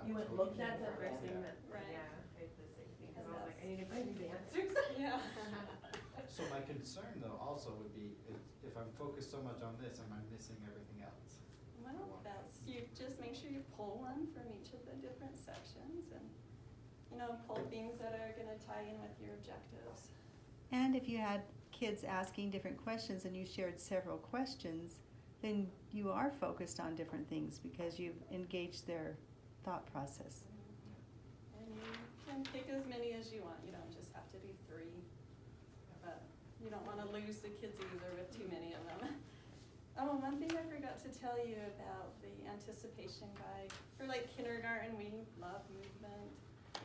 You went looking That's the for first them. thing that, Right. yeah, I did the same thing, cause And I was like, that's- I need to find these answers. Yeah. So my concern though also would be if I'm focused so much on this, am I missing everything else? Well, that's, you just make sure you pull one from each of the different sections and, pull things that are gonna tie in with your objectives. And if you had kids asking different questions and you shared several questions, then you are focused on different things because you've engaged their thought process. And you can pick as many as you want, you don't just have to do 3. But you don't wanna lose the kids either with too many of them. Oh, one thing I forgot to tell you about the anticipation guide. For like kindergarten, we love movement.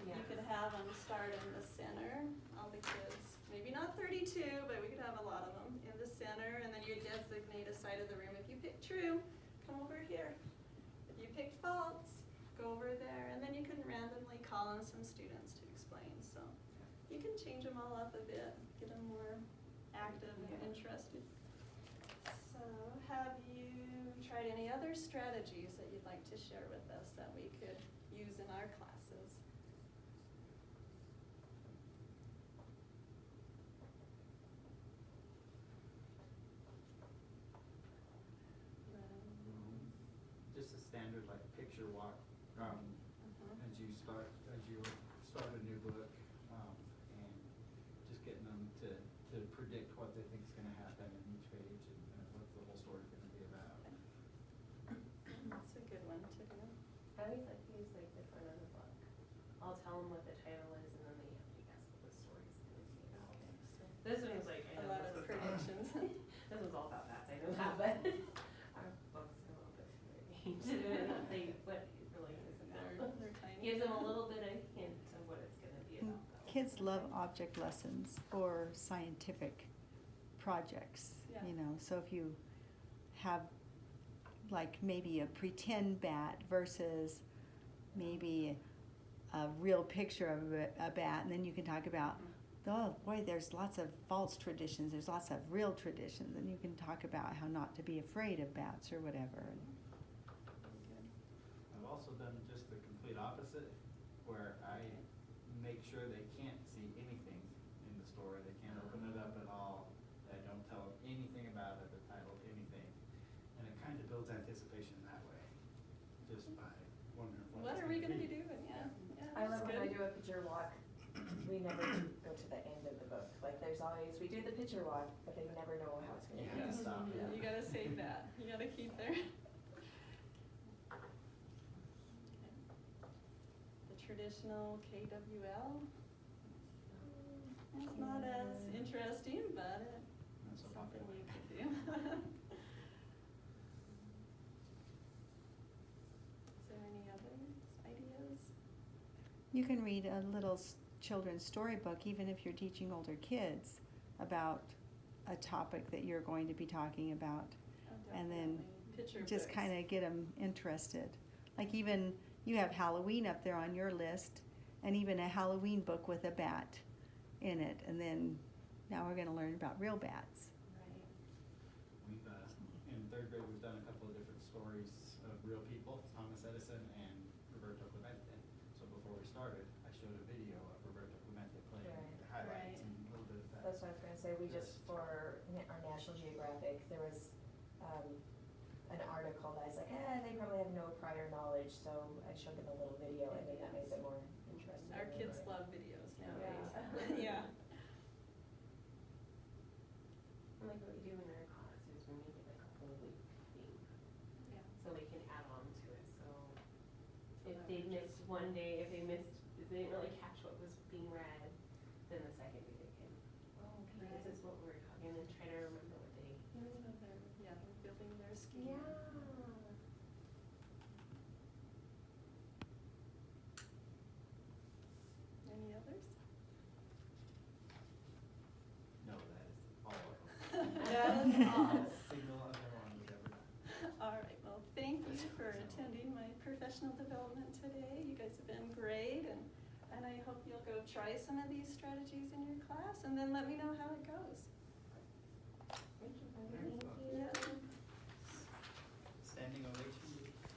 Yeah. You could have them start in the center, all the kids, maybe not 32, but we could have a lot of them in the center, and then you designate a side of the room. If you pick true, come over here. If you pick false, go over there, and then you can randomly call on some students to explain. So you can change them all up a bit, get them more active and interested. So have you tried any other strategies that you'd like to share with us that we could use in our classes? Just a standard like picture walk, as you start a new book, and just getting them to predict what they think is gonna happen in each page and what the whole story is gonna be about. That's a good one to do. I always like to use like the front of the book. I'll tell them what the title is and then they have to guess what the story's gonna be about. So This one was like, I a know lot this of was predictions. This was all about that, I know that, but our books are a little bit too big. They, what it really is about. They're tiny. Gives them a little bit of hint of what it's gonna be And about though. kids love object lessons or scientific projects, Yeah. So if you have like maybe a pretend bat versus maybe a real picture of a bat, and then you can talk about, oh boy, there's lots of false traditions, there's lots of real traditions, and you can talk about how not to be afraid of bats or whatever. I've also done just the complete opposite, where I make sure they can't see anything in the story, they can't open it up at all, I don't tell them anything about it, the title, anything. And it kind of builds anticipation that way, just by wondering What it's are we gonna be. be doing? Yeah. I love that's when I good. do a picture walk, we never go to the end of the book. Like there's always, we do the picture walk, but they never know how it's gonna You go. gotta stop, Yeah, yeah. you gotta save that. You gotta keep there. The traditional KWL. It's not as interesting, but it's That's so something popular. you could do. Is there any other ideas? You can read a little children's storybook, even if you're teaching older kids, about a topic that you're going to be talking about. Oh, And then definitely. Picture just books. kind of get them interested. Like even, you have Halloween up there on your list, and even a Halloween book with a bat in it, and then now we're gonna learn about real bats. Right. We've, in 3rd grade, we've done a couple of different stories of real people, Thomas Edison and Roberto Clemente. So before we started, I showed a video of Roberto Clemente playing Right. the highlights Right. and a little bit of that. That's what I was gonna say, we just, for our National Geographic, there was, an article that I was like, they probably have no prior knowledge, so I showed them a little video and then that made them more interested. Our in it. kids love videos nowadays. Yeah. Yeah. Like what we do in our class is we make it like a whole week theme, Yeah. so they can add on to it, so if they missed one day, if they didn't really catch what was being read, then the second day they can, okay, this is what we were talking, and then try to remember what they. They're building their scheme. Any others? No, that is all of them. That's all. Single other one we've ever done. All right, well, thank you for attending my professional development today. You guys have been great, and I hope you'll go try some of these strategies in your class, and then let me know how it goes. Thank you. Very fun. Yeah.